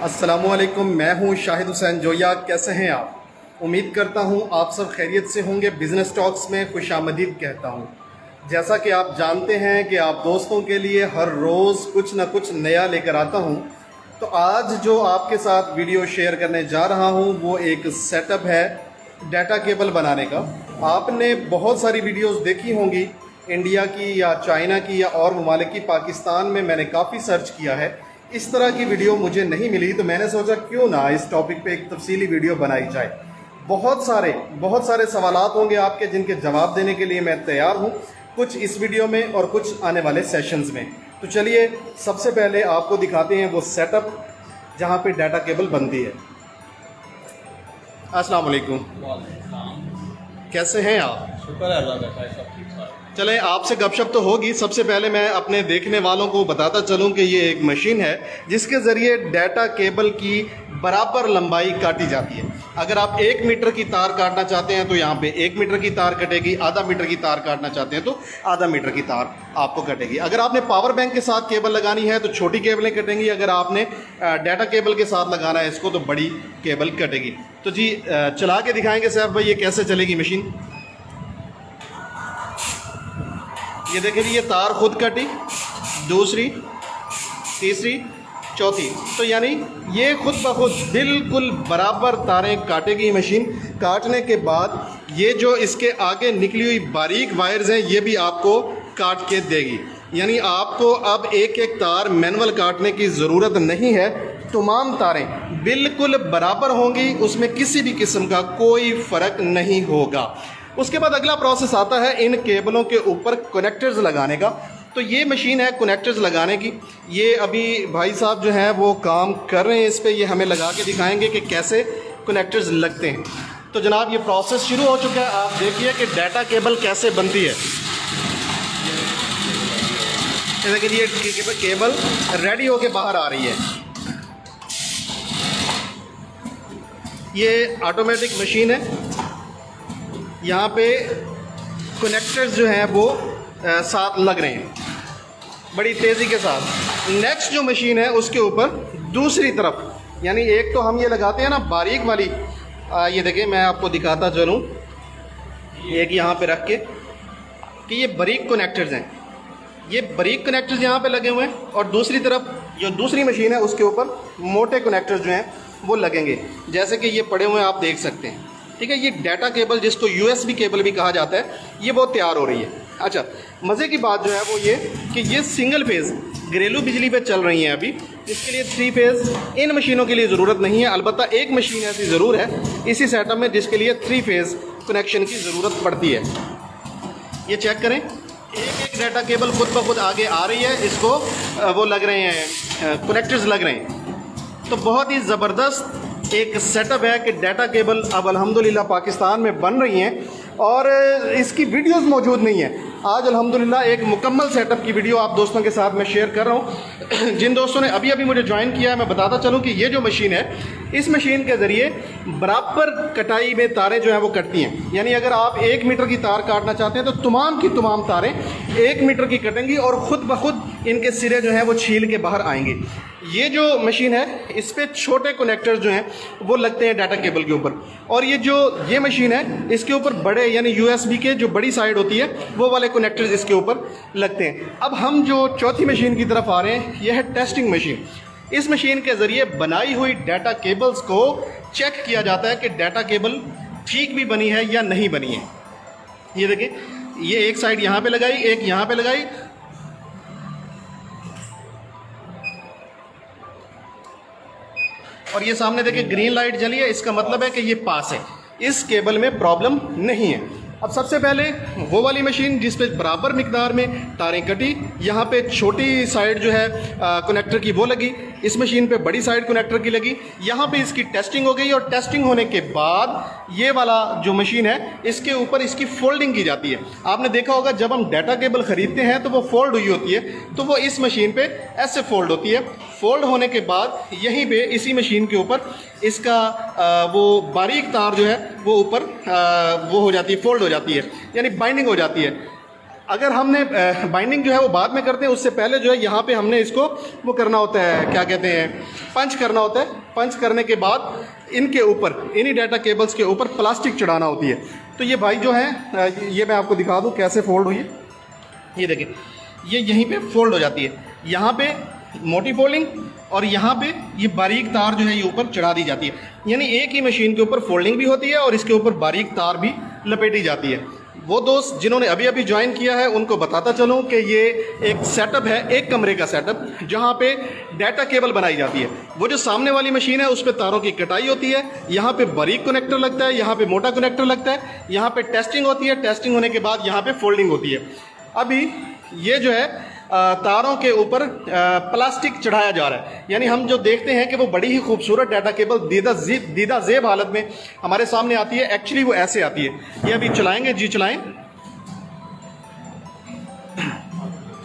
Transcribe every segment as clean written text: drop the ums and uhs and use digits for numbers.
अस्सलामुअलैकुम, मैं हूं शाहिद हुसैन जोया। कैसे हैं आप? उम्मीद करता हूं आप सब खैरियत से होंगे। बिज़नेस टॉक्स में खुशामदीद कहता हूं। जैसा कि आप जानते हैं कि आप दोस्तों के लिए हर रोज़ कुछ ना कुछ नया लेकर आता हूं, तो आज जो आपके साथ वीडियो शेयर करने जा रहा हूं वो एक सेटअप है डाटा केबल बनाने का। आपने बहुत सारी वीडियोस देखी होंगी, इंडिया की या चाइना की या और ममालिक की। पाकिस्तान में मैंने काफ़ी सर्च किया है, इस तरह की वीडियो मुझे नहीं मिली, तो मैंने सोचा क्यों ना इस टॉपिक पे एक तफसीली वीडियो बनाई जाए। बहुत सारे सवालात होंगे आपके, जिनके जवाब देने के लिए मैं तैयार हूँ, कुछ इस वीडियो में और कुछ आने वाले सेशंस में। तो चलिए सबसे पहले आपको दिखाते हैं वो सेटअप जहाँ पे डाटा केबल बनती है। अस्सलाम वालेकुम, कैसे हैं आप? शुक्र है अल्लाह का, सब ठीक ठाक। चलें, आपसे गपशप तो होगी। सबसे पहले मैं अपने देखने वालों को बताता चलूं कि ये एक मशीन है जिसके ज़रिए डाटा केबल की बराबर लंबाई काटी जाती है। अगर आप 1 मीटर की तार काटना चाहते हैं तो यहाँ पे 1 मीटर की तार कटेगी, आधा मीटर की तार काटना चाहते हैं तो आधा मीटर की तार आपको कटेगी। अगर आपने पावर बैंक के साथ केबल लगानी है तो छोटी केबलें कटेंगी, अगर आपने डाटा केबल के साथ लगाना है इसको तो बड़ी केबल कटेगी। तो जी चला के दिखाएंगे सैफ भाई ये कैसे चलेगी मशीन। ये देखिए जी, ये तार खुद कटी, दूसरी, तीसरी, चौथी, तो यानी ये खुद ब खुद बिल्कुल बराबर तारें काटेगी मशीन। काटने के बाद ये जो इसके आगे निकली हुई बारीक वायर्स हैं ये भी आपको काट के देगी। यानी आपको अब एक एक तार मैनुअल काटने की ज़रूरत नहीं है, तमाम तारें बिल्कुल बराबर होंगी, उसमें किसी भी किस्म का कोई फ़र्क नहीं होगा। उसके बाद अगला प्रोसेस आता है इन केबलों के ऊपर कनेक्टर्स लगाने का। तो ये मशीन है कनेक्टर्स लगाने की। ये अभी भाई साहब जो हैं वो काम कर रहे हैं इस पे, ये हमें लगा के दिखाएंगे कि कैसे कनेक्टर्स लगते हैं। तो जनाब ये प्रोसेस शुरू हो चुका है। आप देखिए कि डाटा केबल कैसे बनती है। जैसे कि ये केबल रेडी होके बाहर आ रही है। ये ऑटोमेटिक मशीन है। यहाँ पे कनेक्टर्स जो हैं वो साथ लग रहे हैं बड़ी तेज़ी के साथ। नेक्स्ट जो मशीन है उसके ऊपर दूसरी तरफ, यानी एक तो हम ये लगाते हैं ना बारीक वाली, ये देखिए मैं आपको दिखाता चलूँ, एक यहाँ पे रख के कि ये बारीक कनेक्टर्स हैं। ये बारीक कनेक्टर्स यहाँ पे लगे हुए हैं और दूसरी तरफ जो दूसरी मशीन है उसके ऊपर मोटे कनेक्टर्स जो हैं वो लगेंगे, जैसे कि ये पड़े हुए हैं आप देख सकते हैं। ठीक है, ये डाटा केबल जिसको USB केबल भी कहा जाता है, ये वो तैयार हो रही है। अच्छा, मज़े की बात जो है वो ये कि ये सिंगल फेज़ घरेलू बिजली पे चल रही हैं अभी। इसके लिए 3 फेज़ इन मशीनों के लिए ज़रूरत नहीं है। अलबत्ता एक मशीन ऐसी ज़रूर है इसी सेटअप में जिसके लिए 3 फेज़ कनेक्शन की ज़रूरत पड़ती है। ये चेक करें, एक डाटा केबल खुद ब खुद आगे आ रही है, इसको वो लग रहे हैं कनेक्टर्स लग रहे हैं। तो बहुत ही ज़बरदस्त एक सेटअप है कि डाटा केबल अब अल्हम्दुलिल्लाह पाकिस्तान में बन रही हैं और इसकी वीडियोस मौजूद नहीं है। आज अल्हम्दुलिल्लाह एक मुकम्मल सेटअप की वीडियो आप दोस्तों के साथ मैं शेयर कर रहा हूँ। जिन दोस्तों ने अभी अभी मुझे ज्वाइन किया है मैं बताता चलूँ कि ये जो मशीन है, इस मशीन के ज़रिए बराबर कटाई में तारें जो हैं वो कटती हैं। यानी अगर आप 1 मीटर की तार काटना चाहते हैं तो तमाम की तमाम तारें 1 मीटर की कटेंगी और ख़ुद ब खुद इनके सिरे जो हैं वो छील के बाहर आएंगे। ये जो मशीन है इस पर छोटे कनेक्टर्स जो हैं वो लगते हैं डाटा केबल के ऊपर, और ये मशीन है इसके ऊपर बड़े यानी USB के जो बड़ी साइड होती है वो वाले कनेक्टर्स इसके ऊपर लगते हैं। अब हम जो चौथी मशीन की तरफ आ रहे हैं, यह है टेस्टिंग मशीन। इस मशीन के ज़रिए बनाई हुई डाटा केबल्स को चेक किया जाता है कि डाटा केबल ठीक भी बनी है या नहीं बनी है। ये देखिए, ये एक साइड यहाँ पे लगाई, एक यहाँ पे लगाई, और ये सामने देखिए ग्रीन लाइट जली है, इसका मतलब है कि ये पास है, इस केबल में प्रॉब्लम नहीं है। अब सबसे पहले वो वाली मशीन जिस पे बराबर मिकदार में तारें कटी, यहाँ पे छोटी साइड जो है कनेक्टर की वो लगी, इस मशीन पे बड़ी साइड कनेक्टर की लगी। यहाँ पे इसकी टेस्टिंग हो गई और टेस्टिंग होने के बाद ये वाला जो मशीन है इसके ऊपर इसकी फोल्डिंग की जाती है। आपने देखा होगा जब हम डाटा केबल ख़रीदते हैं तो वो फोल्ड हुई होती है, तो वो इस मशीन पे ऐसे फोल्ड होती है। फोल्ड होने के बाद यहीं पे इसी मशीन के ऊपर इसका वो बारीक तार जो है वो ऊपर वो हो जाती है, फोल्ड हो जाती है, यानी बाइंडिंग हो जाती है। अगर हमने बाइंडिंग जो है वो बाद में करते हैं, उससे पहले जो है यहाँ पे हमने इसको वो करना होता है, क्या कहते हैं, पंच करना होता है। पंच करने के बाद इनके ऊपर, इन्हीं डाटा केबल्स के ऊपर प्लास्टिक चढ़ाना होती है। तो ये भाई जो है, ये मैं आपको दिखा दूँ कैसे फोल्ड हुई है। ये देखें, ये यहीं पे फोल्ड हो जाती है, यहाँ पे मोटी फोल्डिंग और यहाँ पे ये बारीक तार जो है ये ऊपर चढ़ा दी जाती है। यानी एक ही मशीन के ऊपर फोल्डिंग भी होती है और इसके ऊपर बारीक तार भी लपेटी जाती है। वो दोस्त जिन्होंने अभी अभी ज्वाइन किया है उनको बताता चलूँ कि ये एक सेटअप है, एक कमरे का सेटअप, जहाँ पे डाटा केबल बनाई जाती है। वो जो सामने वाली मशीन है उस पर तारों की कटाई होती है, यहाँ पे बारीक कनेक्टर लगता है, यहाँ पे मोटा कनेक्टर लगता है, यहाँ पे टेस्टिंग होती है, टेस्टिंग होने के बाद यहाँ पे फोल्डिंग होती है। अभी ये जो है तारों के ऊपर प्लास्टिक चढ़ाया जा रहा है। यानी हम जो देखते हैं कि वो बड़ी ही खूबसूरत डाटा केबल दीदा जेब हालत में हमारे सामने आती है, एक्चुअली वो ऐसे आती है। ये अभी चलाएंगे, जी चलाएं।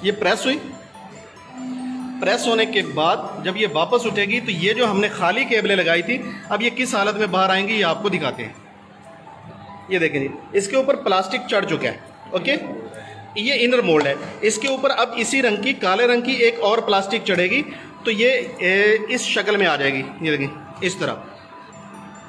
ये प्रेस हुई, प्रेस होने के बाद जब ये वापस उठेगी तो ये जो हमने खाली केबलें लगाई थी अब ये किस हालत में बाहर आएंगी ये आपको दिखाते हैं। ये देखें जी, इसके ऊपर प्लास्टिक चढ़ चुका है। ओके, ये इनर मोल्ड है, इसके ऊपर अब इसी रंग की, काले रंग की एक और प्लास्टिक चढ़ेगी तो ये इस शक्ल में आ जाएगी। ये देखें इस तरह।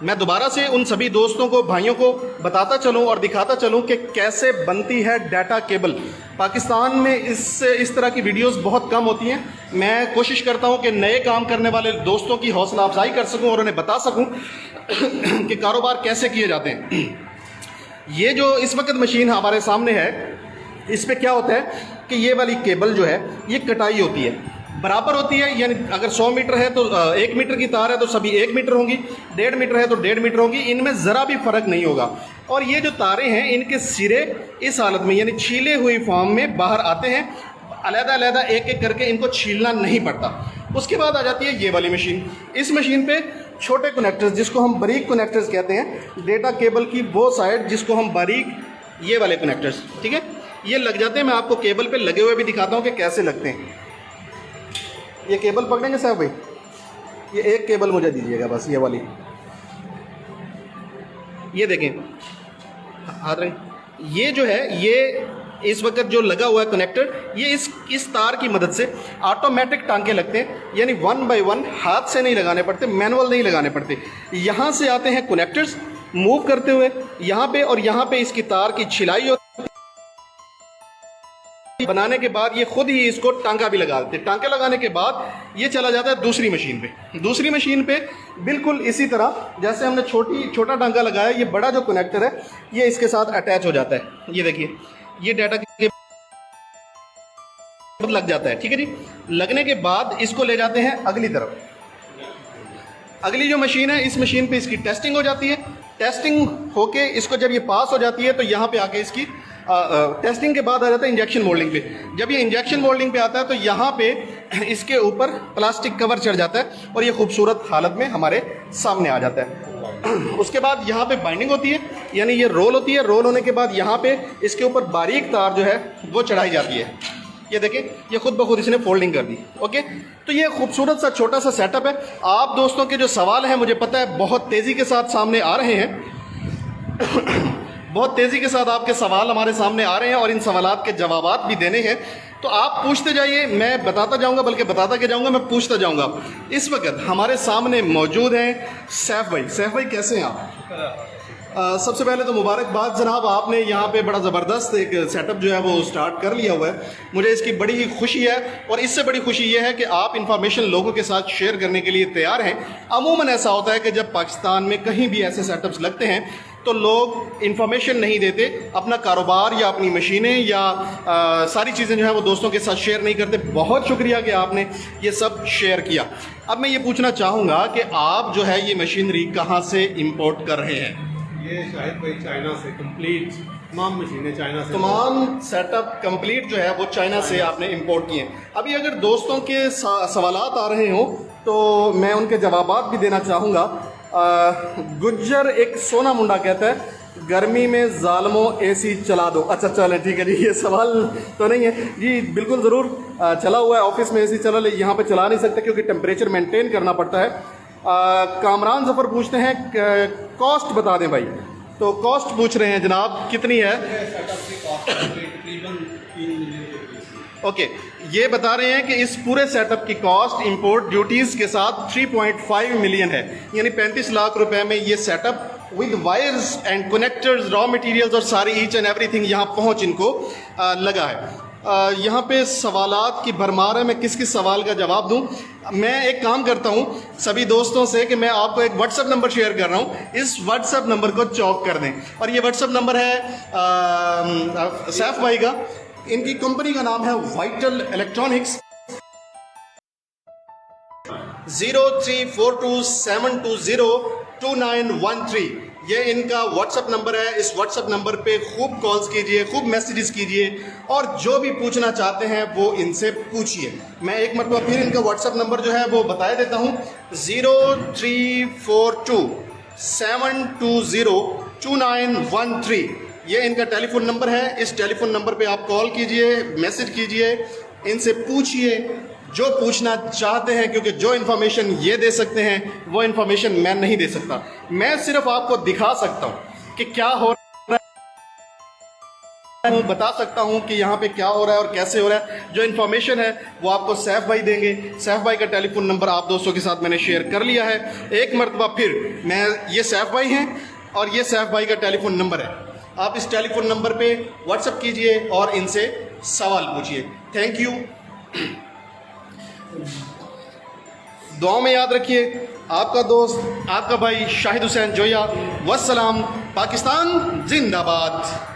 मैं दोबारा से उन सभी दोस्तों को, भाइयों को बताता चलूं और दिखाता चलूं कि कैसे बनती है डाटा केबल। पाकिस्तान में इस तरह की वीडियोस बहुत कम होती हैं। मैं कोशिश करता हूं कि नए काम करने वाले दोस्तों की हौसला अफजाई कर सकूं और उन्हें बता सकूं कि कारोबार कैसे किए जाते हैं। ये जो इस वक्त मशीन हमारे सामने है, इस पे क्या होता है कि ये वाली केबल जो है ये कटाई होती है, बराबर होती है। यानी अगर 100 मीटर है तो 1 मीटर की तार है तो सभी 1 मीटर होंगी, 1.5 मीटर है तो 1.5 मीटर होंगी, इनमें ज़रा भी फ़र्क नहीं होगा। और ये जो तारें हैं इनके सिरे इस हालत में यानी छीले हुई फॉर्म में बाहर आते हैं, अलग-अलग एक एक करके इनको छीलना नहीं पड़ता। उसके बाद आ जाती है ये वाली मशीन। इस मशीन पे छोटे कनेक्टर्स, जिसको हम बारीक कनेक्टर्स कहते हैं, डेटा केबल की वो साइड जिसको हम बारीक, ये वाले कनेक्टर्स, ठीक है, ये लग जाते हैं। मैं आपको केबल पे लगे हुए भी दिखाता हूँ कि कैसे लगते हैं। ये केबल पकड़ेंगे साहब भाई, ये एक केबल मुझे दीजिएगा बस, ये वाली। ये देखें हाथ रहे, ये जो है ये इस वक्त जो लगा हुआ है कनेक्टर, ये इस तार की मदद से ऑटोमेटिक टांके लगते हैं। यानी 1 बाय 1 हाथ से नहीं लगाने पड़ते, मैनुअल नहीं लगाने पड़ते। यहाँ से आते हैं कनेक्टर्स मूव करते हुए यहाँ पे, और यहाँ पे इसकी तार की छिलाई होती है। बनाने के बाद ये खुद ही इसको टांका भी लगा देते हैं। टांके लगाने के बाद ये चला जाता है दूसरी मशीन पे। दूसरी मशीन पे बिल्कुल इसी तरह जैसे हमने छोटा टांका लगाया, ये बड़ा जो कनेक्टर है ये इसके साथ अटैच हो जाता है। ये देखिए, ये डाटा के लग जाता है, ठीक है जी। लगने के बाद इसको ले जाते हैं अगली तरफ। अगली जो मशीन है, इस मशीन पे इसकी टेस्टिंग हो जाती है। टेस्टिंग होके इसको जब ये पास हो जाती है तो यहाँ पे आके इसकी टेस्टिंग के बाद आ जाता है इंजेक्शन मोल्डिंग पे। जब ये इंजेक्शन मोल्डिंग पे आता है तो यहाँ पे इसके ऊपर प्लास्टिक कवर चढ़ जाता है और ये खूबसूरत हालत में हमारे सामने आ जाता है। उसके बाद यहाँ पे बाइंडिंग होती है, यानी ये रोल होती है। रोल होने के बाद यहाँ पे इसके ऊपर बारीक तार जो है वो चढ़ाई जाती है। ये देखें, ये खुद ब खुद इसने फोल्डिंग कर दी। ओके, तो ये खूबसूरत सा छोटा सा सेटअप है। आप दोस्तों के जो सवाल हैं मुझे पता है बहुत तेज़ी के साथ सामने आ रहे हैं बहुत तेज़ी के साथ आपके सवाल हमारे सामने आ रहे हैं और इन सवालात के जवाबात भी देने हैं। तो आप पूछते जाइए, मैं बताता जाऊंगा, बल्कि बताता के जाऊंगा, मैं पूछता जाऊंगा। इस वक्त हमारे सामने मौजूद हैं सैफ भाई। सैफ भाई कैसे हैं आप? सबसे पहले तो मुबारकबाद जनाब, आपने यहाँ पे बड़ा ज़बरदस्त एक सेटअप जो है वो स्टार्ट कर लिया हुआ है। मुझे इसकी बड़ी ही खुशी है और इससे बड़ी खुशी ये है कि आप इंफॉर्मेशन लोगों के साथ शेयर करने के लिए तैयार हैं। अमूमन ऐसा होता है कि जब पाकिस्तान में कहीं भी ऐसे सेटअप्स लगते हैं तो लोग इंफॉर्मेशन नहीं देते, अपना कारोबार या अपनी मशीनें या सारी चीज़ें जो है वो दोस्तों के साथ शेयर नहीं करते। बहुत शुक्रिया कि आपने ये सब शेयर किया। अब मैं ये पूछना चाहूँगा कि आप जो है ये मशीनरी कहाँ से इम्पोर्ट कर रहे हैं? ये शाहिद भाई चाइना से कंप्लीट तमाम मशीनें चाइना से, तमाम सेटअप कंप्लीट जो है वो चाइना से आपने इंपोर्ट किए हैं। अभी अगर दोस्तों के सवालात आ रहे हों तो मैं उनके जवाबात भी देना चाहूँगा। गुज्जर एक सोना मुंडा कहता है, गर्मी में जालमो एसी चला दो। अच्छा चलें, ठीक है जी, ये सवाल तो नहीं है जी, बिल्कुल ज़रूर चला हुआ है, ऑफिस में एसी चला, यहाँ पे चला नहीं सकते क्योंकि टेम्परेचर मेंटेन करना पड़ता है। कामरान जफ़र पूछते हैं कॉस्ट बता दें भाई। तो कॉस्ट पूछ रहे हैं जनाब, कितनी है? सेटअप की कॉस्ट तकरीबन ओके, ये बता रहे हैं कि इस पूरे सेटअप की कॉस्ट इंपोर्ट ड्यूटीज़ के साथ 3.5 मिलियन है, यानी 35 लाख रुपए में ये setup with wires and connectors, raw materials और सारी ईच एंड एवरीथिंग यहाँ पहुँच इनको लगा है। यहाँ पे सवालात की भरमार है, मैं किस किस सवाल का जवाब दूँ। मैं एक काम करता हूँ सभी दोस्तों से कि मैं आपको एक व्हाट्सअप नंबर शेयर कर रहा हूँ, इस व्हाट्सअप नंबर को चौक कर दें। और ये व्हाट्सअप नंबर है सैफ भाई का, इनकी कंपनी का नाम है वाइटल इलेक्ट्रॉनिक्स, 034272029113। ये इनका व्हाट्सअप नंबर है। इस व्हाट्सअप नंबर पे खूब कॉल्स कीजिए, खूब मैसेजेस कीजिए और जो भी पूछना चाहते हैं वो इनसे पूछिए। मैं एक मरतबा फिर इनका व्हाट्सअप नंबर जो है वो बता देता हूँ, 034272029113। ये इनका टेलीफोन नंबर है। इस टेलीफोन नंबर पे आप कॉल कीजिए, मैसेज कीजिए, इनसे पूछिए जो पूछना चाहते हैं, क्योंकि जो इन्फॉर्मेशन ये दे सकते हैं वो इन्फॉर्मेशन मैं नहीं दे सकता। मैं सिर्फ आपको दिखा सकता हूँ कि क्या हो रहा है, बता सकता हूँ कि यहाँ पे क्या हो रहा है और कैसे हो रहा है। जो इन्फॉर्मेशन है वो आपको सैफ भाई देंगे। सैफ भाई का टेलीफोन नंबर आप दोस्तों के साथ मैंने शेयर कर लिया है। एक मरतबा फिर मैं, ये सैफ भाई हैं और ये सैफ भाई का टेलीफोन नंबर है। आप इस टेलीफोन नंबर पे व्हाट्सअप कीजिए और इनसे सवाल पूछिए। Thank you. दुआओं में याद रखिए, आपका दोस्त, आपका भाई शाहिद हुसैन जोया। वस्सलाम। पाकिस्तान जिंदाबाद।